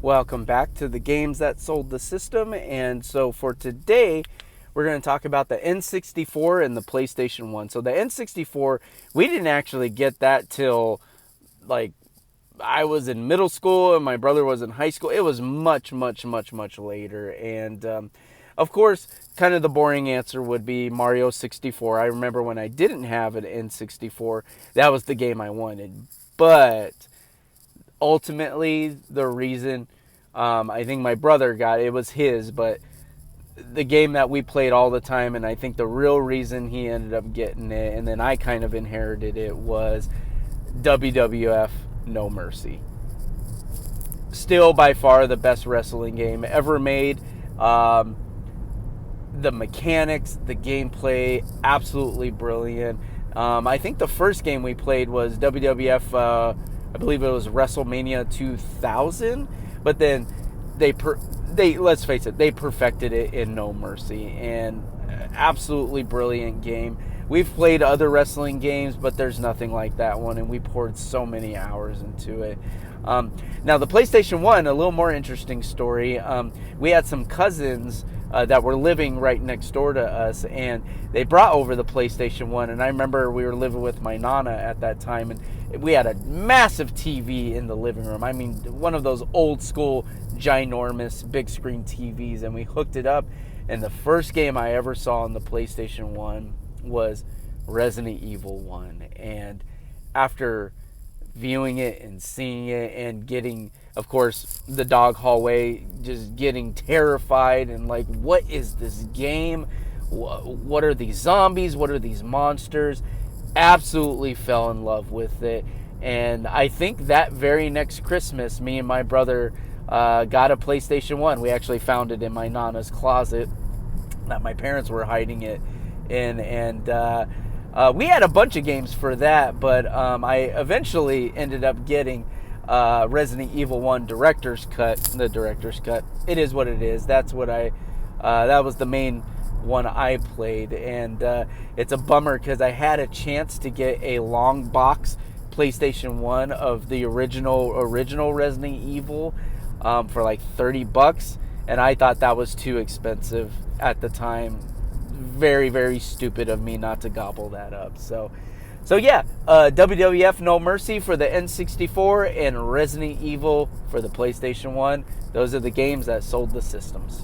Welcome back to the games that sold the system. And so for today, we're going to talk about the N64 and the PlayStation 1. So the N64, we didn't actually get that till like I was in middle school and my brother was in high school. It was much, much, much, much later. And of course, kind of the boring answer would be Mario 64. I remember when I didn't have an N64, that was the game I wanted. But ultimately, the reason I think my brother got it was his, but the game that we played all the time, and I think the real reason he ended up getting it, and then I kind of inherited it, was WWF No Mercy. Still by far the best wrestling game ever made. The mechanics, the gameplay, absolutely brilliant. I think the first game we played was WWF, I believe it was WrestleMania 2000, but then they let's face it, they perfected it in No Mercy, and absolutely brilliant game. We've played other wrestling games, but there's nothing like that one, and we poured so many hours into it. Now, the PlayStation 1, a little more interesting story. We had some cousins that were living right next door to us, and they brought over the PlayStation 1, and I remember we were living with my Nana at that time, and we had a massive TV in the living room. I mean, one of those old school, ginormous, big screen TVs, and we hooked it up, and the first game I ever saw on the PlayStation 1 was Resident Evil 1, and after viewing it and seeing it and getting, of course, the dog hallway, just getting terrified and like, what is this game? What are these zombies? What are these monsters? Absolutely fell in love with it. And I think that very next Christmas, me and my brother got a PlayStation 1. We actually found it in my Nana's closet that my parents were hiding it in. And we had a bunch of games for that, but I eventually ended up getting Resident Evil 1 Director's Cut. The Director's Cut. It is what it is. That's what that was the main one I played, and it's a bummer because I had a chance to get a long box PlayStation 1 of the original Resident Evil for like $30, and I thought that was too expensive at the time. Very, very stupid of me not to gobble that up. So yeah, WWF No Mercy for the N64 and Resident Evil for the PlayStation 1. Those are the games that sold the systems.